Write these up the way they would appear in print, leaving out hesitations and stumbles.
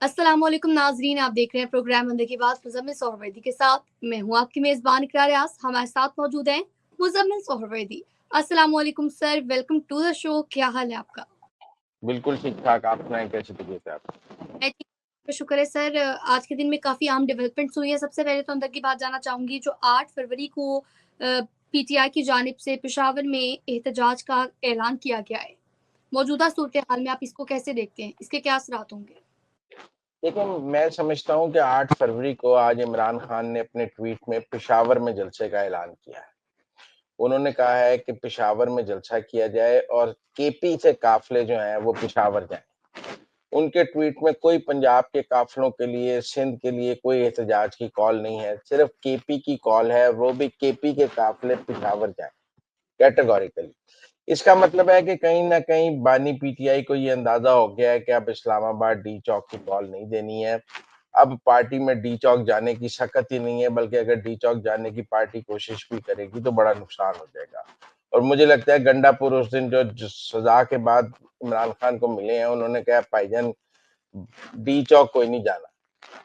अस्सलामुअलैकुम नाजरीन, आप देख रहे हैं प्रोग्राम अंदर की बात मुज़म्मिल सोहरवर्दी के साथ। मैं हूं आपकी मेज़बान इकरार यास। हमारे साथ मौजूद हैं मुज़म्मिल सोहरवर्दी। अस्सलामुअलैकुम sir, welcome to the show. क्या हाल है आपका? बिल्कुल ठीक-ठाक, आप सुनाएँ कैसी तबीयत है आपकी? मैं ठीक हूँ, शुक्र है सर। आज के दिन में काफ़ी अहम डेवलपमेंट्स हुई हैं। सबसे पहले तो अंदर की बात जानना चाहूँगी, जो 8 फरवरी को पीटीआई की जानिब से पेशावर में एहतजाज का ऐलान किया गया है। मौजूदा सूरत-ए-हाल में आप इसको कैसे देखते हैं? इसके क्या असरात होंगे? देखिए, मैं समझता हूँ कि 8 फरवरी को आज इमरान खान ने अपने ट्वीट में पेशावर में जलसे का ऐलान किया है। उन्होंने कहा है कि पेशावर में जलसा किया जाए और केपी से काफ़िले जो हैं वो पेशावर जाएँ। उनके ट्वीट में कोई पंजाब के काफ़िलों के लिए, सिंध के लिए कोई एहतजाज की कॉल नहीं है, सिर्फ़ केपी की कॉल है, वो भी केपी के काफ़िले पेशावर जाएँ, कैटेगोरिकली। इसका मतलब है कि कहीं न कहीं बानी पीटीआई को ये अंदाज़ा हो गया है कि अब इस्लामाबाद डी चौक की कॉल नहीं देनी है। अब पार्टी में डी चौक जाने की शकत ही नहीं है, बल्कि अगर डी चौक जाने की पार्टी कोशिश भी करेगी तो बड़ा नुकसान हो जाएगा। और मुझे लगता है गंडापुर उस दिन जो सज़ा के बाद इमरान खान को मिले हैं, उन्होंने कहा भाईजान डी चौक कोई नहीं जाना,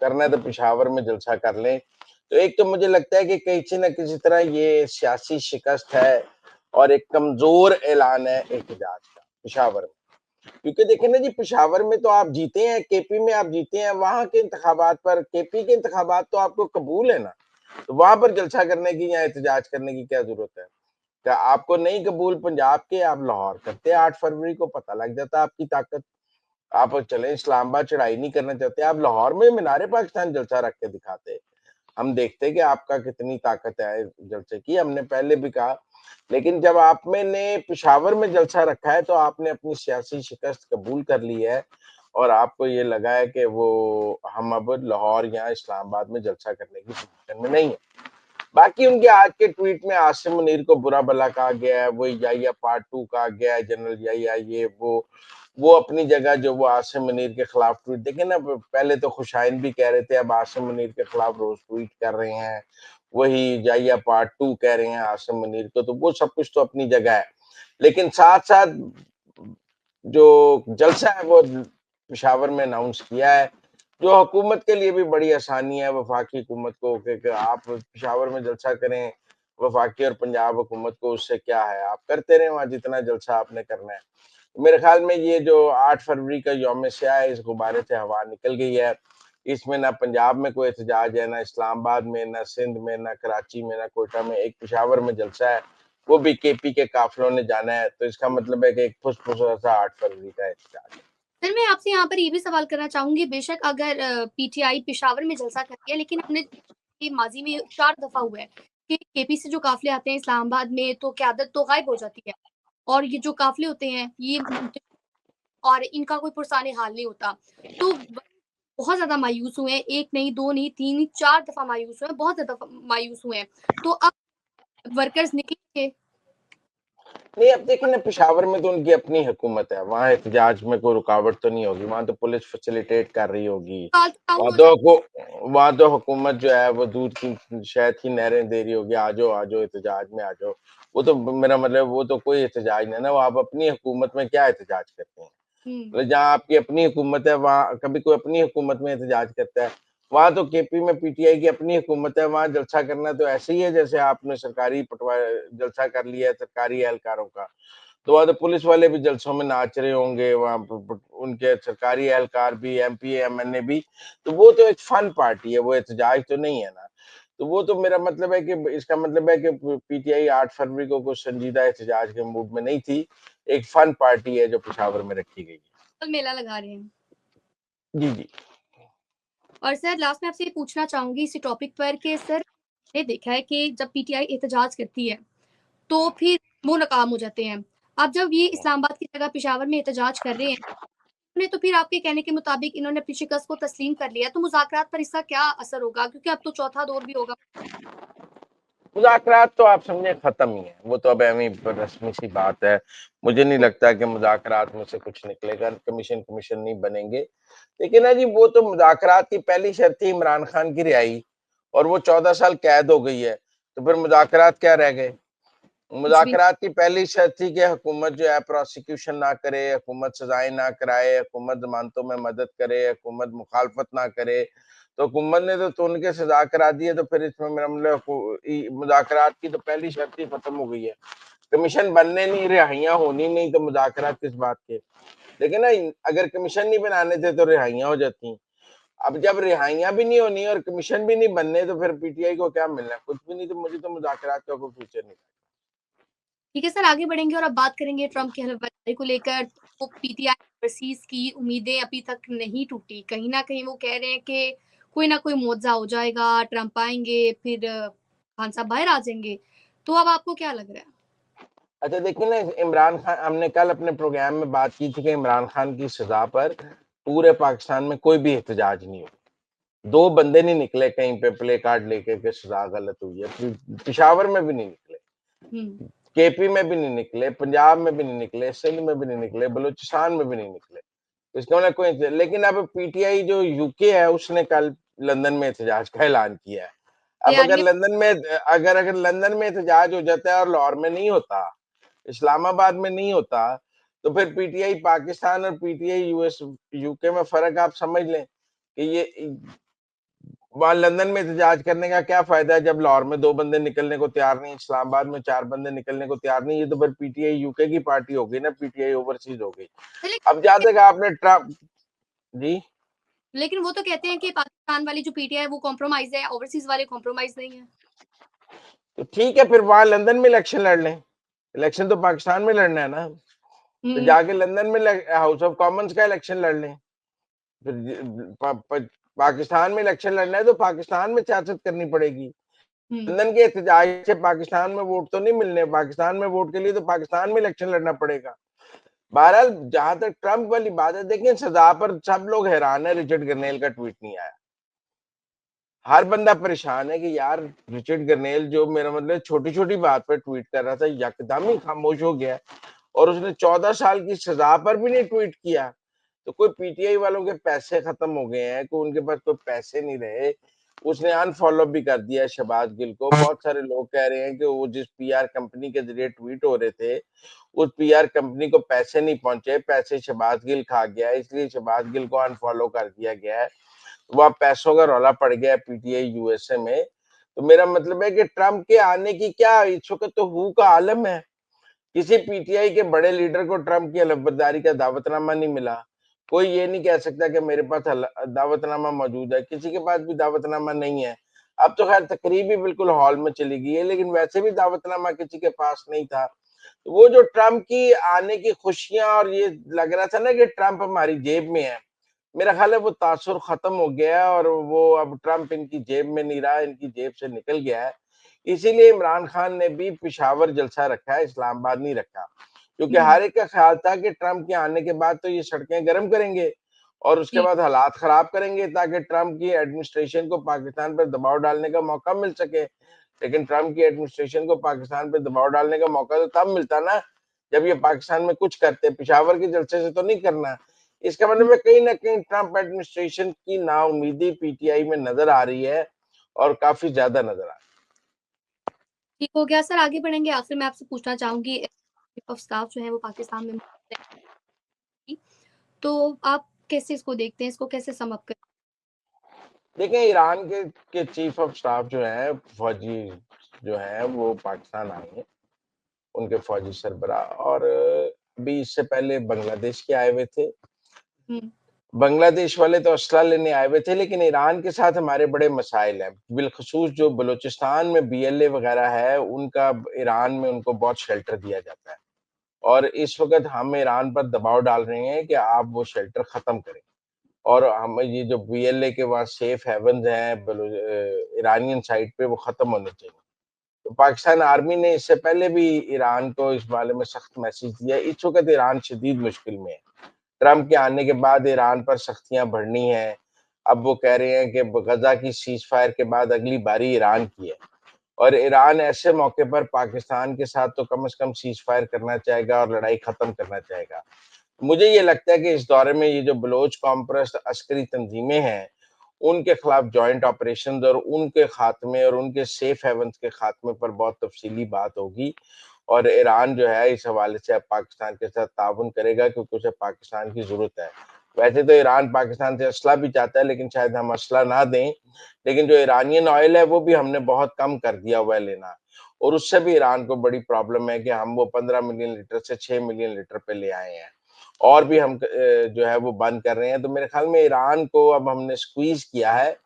करना है तो पेशावर में जलसा कर लें। तो एक तो मुझे लगता है कि किसी न किसी तरह ये सियासी शिकस्त है और एक कमज़ोर ऐलान है एहतजाज का, पेशावर में। क्योंकि देखिए ना जी, पेशावर में तो आप जीते हैं, केपी में आप जीते हैं, वहाँ के इंतखाबात पर केपी के इंतखाबात तो आपको कबूल है ना, तो वहाँ पर जलसा करने की या एहतजाज करने की क्या ज़रूरत है? क्या आपको नहीं कबूल पंजाब के, आप लाहौर करते 8 फरवरी को, पता लग जाता आपकी ताकत। आप चले इस्लामाबाद चढ़ाई नहीं करना चाहते, आप लाहौर में मीनार पाकिस्तान जलसा रख के दिखाते। हम देखते कि आपका कितनी ताकत है जलसे की, हमने पहले भी कहा। लेकिन जब आप में ने पेशावर में जलसा रखा है, तो आपने अपनी सियासी शिकस्त कबूल कर ली है और आपको ये लगा है कि वो हम अब लाहौर या इस्लामाबाद में जलसा करने की पोजीशन में नहीं है। बाकी उनके आज के ट्वीट में आसिम मुनीर को बुरा भला कहा गया है, वो याहिया पार्ट 2 कहा गया है, जनरल याहिया ये वो अपनी जगह जो वो आसिम मुनीर के खिलाफ ट्वीट देखे ना, पहले तो खुशाइन भी कह रहे थे, अब आसिम मुनीर के खिलाफ रोज ट्वीट कर रहे हैं, वही याहिया पार्ट 2 कह रहे हैं आसिम मुनीर को, तो वो सब कुछ तो अपनी जगह है। लेकिन साथ-साथ जो जलसा है वो पेशावर में अनाउंस किया है, जो हुकूमत के लिए भी बड़ी आसानी है, वफाकी हुकूमत को कि आप पेशावर में जलसा करें, वफाकी और पंजाब हुकूमत को उससे क्या है, आप करते रहें वहाँ जितना जलसा आपने करना है। मेरे ख्याल में ये जो 8 फरवरी का यौम स्याह है, इस गुब्बारे से हवा निकल गई है। इसमें ना पंजाब में कोई एहतजाज है, ना इस्लामाबाद में, ना सिंध में, ना कराची में, ना कोयटा में, एक पेशावर में जलसा है, वो भी केपी के काफ़िलों ने जाना है, तो इसका मतलब है कि एक फुसफुसा सा 8 फरवरी का एहतजाज है। सर, मैं आपसे यहाँ पर ये भी सवाल करना चाहूँगी, बेशक अगर पीटीआई पेशावर में जलसा करती है, लेकिन हमने ये माज़ी में 4 दफ़ा हुआ है कि केपी से जो काफ़िले आते हैं इस्लामाबाद में, तो क़यादत तो गायब हो जाती है और ये जो काफ़िले होते हैं, ये और इनका कोई पुरसाने हाल नहीं होता। तो बहुत ज़्यादा मायूस हुए हैं, 1 नहीं, 2 नहीं, 3 नहीं, 4 दफ़ा मायूस हुए हैं, बहुत ज़्यादा मायूस हुए हैं। तो अब वर्कर्स निकलेंगे। नहीं, अब देखिए ना, पेशावर में तो उनकी अपनी हुकूमत है, वहाँ एहतजाज में कोई रुकावट तो नहीं होगी, वहाँ तो पुलिस फैसिलिटेट कर रही होगी। साल तो डाउन वहाँ हो तो जाए। वहाँ तो हुकूमत जो है वो दूध की शहद की नहरें दे रही होगी, आ जाओ एहतजाज में आ जाओ। वो तो मेरा मतलब वो तो कोई एहतजाज नहीं है ना, वो आप अपनी हुकूमत में क्या एहतजाज करते हैं? हुँ। मतलब जहाँ आपकी अपनी हुकूमत है, वहाँ कभी कोई अपनी हुकूमत में एहतजाज करता है? वहाँ तो केपी में पीटीआई की अपनी हुकूमत है, वहाँ जलसा करना तो ऐसे ही है जैसे आपने सरकारी जलसा कर लिया है सरकारी एहलकारों का। तो वहाँ तो पुलिस वाले भी जलसों में नाच रहे होंगे, वहाँ प उनके सरकारी एहलकार भी, एमपी, एमएनए भी, तो वो तो एक फन पार्टी है, वो एहतजाज तो नहीं है ना। तो वो तो मेरा मतलब है कि इसका मतलब है कि पीटीआई 8 फरवरी को कुछ संजीदा एहतजाज के मूड में नहीं थी, एक फन पार्टी है जो पेशावर में रखी गई है। कल मेला लगा रहे हैं। जी, जी। और सर, लास्ट में आपसे ये पूछना चाहूँगी इसी टॉपिक पर कि सर, मैंने देखा है कि जब पीटीआई एहतजाज करती है, तो फिर वो नाकाम हो जाते हैं। अब जब ये इस्लामाबाद की जगह पेशावर में एहतजाज कर रहे हैं, ने तो फिर आपके कहने के मुताबिक इन्होंने अपनी शिकस्त को तस्लीम कर लिया, तो मुज़ाकरात पर इसका क्या असर होगा? क्योंकि अब तो चौथा दौर भी होगा। मुज़ाकरात तो आप समझे खत्म ही है, वो तो अब एवें रस्मी सी बात है। मुझे नहीं लगता कि मुज़ाकरात में से कुछ निकलेगा, कमीशन नहीं बनेंगे। लेकिन ना जी, वो तो मुज़ाकरात की पहली शर्त थी इमरान खान की रिहाई और वो 14 साल कैद हो गई है, तो फिर मुज़ाकरात क्या रह गए? कुछ भी मुज़ाकरात की पहली शर्त थी कि हुकूमत जो है प्रोसिक्यूशन ना करे, हुकूमत सज़ाएँ ना कराए, हुकूमत ज़मानतों में मदद करे, हुकूमत मुखालफत ना करे। तो हुकूमत ने तो उनके सज़ा करा दी है, तो फिर इसमें मेरा मतलब मुज़ाकरात की तो पहली शर्त ही खत्म हो गई है। कमीशन बनने नहीं, रिहाइयाँ होनी नहीं, तो मुज़ाकरात किस बात के? देखिए ना, अगर कमीशन नहीं बनाने थे तो रिहाइयाँ हो जाती। अब जब रिहाइयाँ भी नहीं होनी और कमीशन भी नहीं बनने, तो फिर पीटीआई को क्या मिलना है? कुछ भी नहीं, तो मुझे तो मुज़ाकरात का कोई फ्यूचर नहीं। ठीक है सर, आगे बढ़ेंगे और अब बात करेंगे ट्रम्प की हलफबर्दारी को लेकर। तो पीटीआई ओवरसीज़ की उम्मीदें अभी तक नहीं टूटी। कहीं न कहीं वो कह रहे हैं कि कोई ना कोई मुआवज़ा हो जाएगा, ट्रम्प आएँगे, फिर खान साहब बाहर आ जाएँगे। तो अब आपको क्या लग रहा है? अच्छा देखिए ना, इमरान खान, हमने कल अपने प्रोग्राम में बात की थी कि इमरान खान की सजा पर पूरे पाकिस्तान में कोई भी एहतजाज नहीं हुआ। 2 बंदे नहीं निकले कहीं पे प्ले कार्ड लेके कि सजा गलत हुई है। पेशावर में भी नहीं निकले, हुँ, केपी में भी नहीं निकले, पंजाब में भी नहीं निकले, सिंध में भी नहीं निकले, बलूचिस्तान में भी नहीं निकले। तो इसका मतलब कोई, लेकिन अब पीटीआई जो यूके है उसने कल लंदन में एहतजाज का ऐलान किया है। अब अगर तैयारियाँ लंदन में अगर लंदन में एहतजाज हो जाता है और लाहौर में नहीं होता, इस्लामाबाद में नहीं होता, तो फिर पीटीआई पाकिस्तान और पीटीआई यूएस यूके में फ़र्क आप समझ लें कि ये वहाँ लंदन में एहतजाज करने का क्या फ़ायदा है जब लाहौर में 2 बंदे निकलने को तैयार नहीं, इस्लामाबाद में 4 बंदे निकलने को तैयार नहीं, ये तो फिर पीटीआई यूके की पार्टी हो गई ना, पीटीआई ओवरसीज़ हो गई। अब जहाँ तक आपने ट्रम्प जी, लेकिन वो तो कहते हैं कि पाकिस्तान वाली जो पीटीआई है वो कॉम्प्रोमाइज़ है, ओवरसीज़ वाले कॉम्प्रोमाइज़ नहीं है। तो ठीक है फिर वहाँ लंदन में इलेक्शन लड़ लें। इलेक्शन तो पाकिस्तान में लड़ना है ना, तो हुँ, जाके लंदन में हाउस ऑफ कॉमन्स का इलेक्शन लड़ लें। फिर पाकिस्तान में इलेक्शन लड़ना है तो पाकिस्तान में सियासत करनी पड़ेगी। हुँ, लंदन के एहतजाज से पाकिस्तान में वोट तो नहीं मिलने, पाकिस्तान में वोट के लिए तो पाकिस्तान में इलेक्शन लड़ना पड़ेगा। बहरहाल जहां तक ट्रंप वाली बात है, देखिए सजा पर सब लोग हैरान है, रिचर्ड गर्नेल का ट्वीट नहीं आया। हर बंदा परेशान है कि यार रिचर्ड गर्नेल जो मेरा मतलब छोटी छोटी बात पर ट्वीट कर रहा था, यकदम ही खामोश हो गया और उसने 14 साल की सजा पर भी नहीं ट्वीट किया। तो कोई पीटीआई वालों के पैसे खत्म हो गए हैं, कोई उनके पास कोई पैसे नहीं रहे, उसने अनफॉलो भी कर दिया शहबाज गिल को। बहुत सारे लोग कह रहे हैं कि वो जिस पीआर कंपनी के जरिए ट्वीट हो रहे थे, उस पीआर कंपनी को पैसे नहीं पहुंचे, पैसे शहबाज गिल खा गया है, इसलिए शहबाज गिल को अनफॉलो कर दिया गया है। वहाँ पैसों का रौला पड़ गया है पीटीआई यूएसए में। तो मेरा मतलब है कि ट्रंप के आने की क्या, इस वक्त तो हू का आलम है। किसी पीटीआई के बड़े लीडर को ट्रंप की अलबरदारी का दावतनामा नहीं मिला। कोई ये नहीं कह सकता कि मेरे पास दावतनामा मौजूद है, किसी के पास भी दावतनामा नहीं है। अब तो खैर तकरीब ही बिल्कुल हॉल में चली गई है, लेकिन वैसे भी दावतनामा किसी के पास नहीं था। तो वो जो ट्रंप की आने की खुशियां और ये लग रहा था ना कि ट्रंप हमारी जेब में है, मेरा ख्याल है वो तासुर खत्म हो गया है और वो अब ट्रंप इनकी जेब में नहीं रहा, इनकी जेब से निकल गया है। इसीलिए इमरान खान ने भी पिशावर जलसा रखा है, इस्लामाबाद नहीं रखा, क्योंकि हुँ, हर एक का ख्याल था कि ट्रंप के आने के बाद तो ये सड़कें गर्म करेंगे और उसके जी, बाद हालात खराब करेंगे ताकि ट्रंप की एडमिनिस्ट्रेशन को पाकिस्तान पर दबाव डालने का मौका मिल सके। लेकिन ट्रंप की एडमिनिस्ट्रेशन को पाकिस्तान पर दबाव डालने का मौका तो तब मिलता ना जब ये पाकिस्तान में कुछ करते, पिशावर के जलसे से तो नहीं करना। इसका हुँ, मतलब है कहीं ना कहीं ट्रंप एडमिनिस्ट्रेशन की नाउमीदी पीटीआई में नजर आ रही है और काफी ज्यादा नजर आ रही ठीक हो गया सर, आगे बढ़ेंगे। आखिर में आपसे पूछना चाहूँगी चीफ ऑफ स्टाफ जो है वो पाकिस्तान में मौजूद है, तो आप कैसे इसको देखते हैं? इसको कैसे सम अप करें? है। देखिए ईरान के चीफ ऑफ स्टाफ जो है, फौजी जो है वो पाकिस्तान आए हैं, उनके फौजी सरबराह, और अभी इससे पहले बांग्लादेश के आए हुए थे। हुँ, बांग्लादेश वाले तो असला लेने आए हुए थे, लेकिन ईरान के साथ हमारे बड़े मसाइल हैं, बिलखसूस जो बलूचिस्तान में बीएलए वगैरह है, उनका ईरान में उनको बहुत शेल्टर दिया जाता है और इस वक्त हम ईरान पर दबाव डाल रहे हैं कि आप वो शेल्टर खत्म करें और हम ये जो बीएलए के वहाँ सेफ हेवन्स हैं ईरानियन साइड पे, वो खत्म होने चाहिए। तो पाकिस्तान आर्मी ने इससे पहले भी ईरान को इस बारे में सख्त मैसेज दिया। इस वक्त ईरान शदीद मुश्किल में है। ट्रंप के आने के बाद ईरान पर सख्तियां बढ़नी हैं। अब वो कह रहे हैं कि गजा की सीज फायर के बाद अगली बारी ईरान की है और ईरान ऐसे मौके पर पाकिस्तान के साथ तो कम से कम सीज फायर करना चाहेगा और लड़ाई खत्म करना चाहेगा। मुझे ये लगता है कि इस दौरे में ये जो बलोच कॉम्प्रेस अस्करी तंजीमें हैं, उनके खिलाफ जॉइंट ऑपरेशन और उनके खात्मे और उनके सेफ हेवन्स के खात्मे पर बहुत तफसीली बात होगी और ईरान जो है इस हवाले से अब पाकिस्तान के साथ ताउन करेगा क्योंकि उसे पाकिस्तान की ज़रूरत है। वैसे तो ईरान पाकिस्तान से असला भी चाहता है लेकिन शायद हम असला ना दें, लेकिन जो इरानियन ऑयल है वो भी हमने बहुत कम कर दिया हुआ है लेना और उससे भी ईरान को बड़ी प्रॉब्लम है कि हम वो 15 मिलियन लीटर से 6 मिलियन लीटर पे ले आए हैं और भी हम जो है वो बंद कर रहे हैं। तो मेरे ख्याल में ईरान को अब हमने स्क्वीज़ किया है।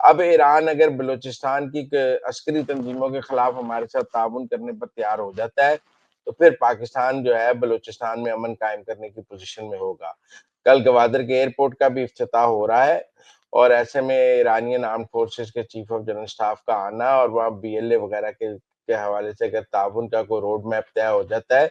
अब ईरान अगर बलूचिस्तान की अस्करी तंजीमों के खिलाफ हमारे साथ ताउन करने पर तैयार हो जाता है, तो फिर पाकिस्तान जो है बलूचिस्तान में अमन कायम करने की पोज़ीशन में होगा। कल गवादर के एयरपोर्ट का भी इफ्तिताह हो रहा है और ऐसे में इरानियन आर्म्ड फोर्सेस के चीफ ऑफ जनरल स्टाफ का आना और वहाँ बीएलए वगैरह के हवाले से अगर ताउन का कोई रोड मैप तय हो जाता है,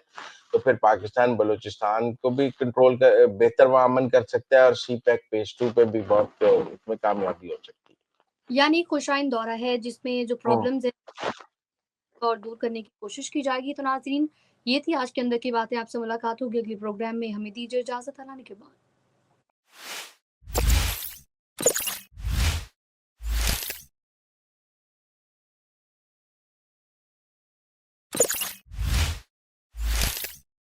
तो फिर पाकिस्तान बलूचिस्तान को भी कंट्रोल कर बेहतर वहाँ अमन कर सकता है और सी पैक फेज़ 2 पे भी बहुत उसमें कामयाबी हो सकती है। यानी खुशाइन दौरा है जिसमें जो हुँ। प्रॉब्लम्स है और दूर करने की कोशिश की जाएगी। तो नाज़रीन, ये थी आज के अंदर की बातें। आपसे मुलाकात होगी अगले प्रोग्राम में। हमें दीजिए इजाज़त। अल्लाह ने के बाद।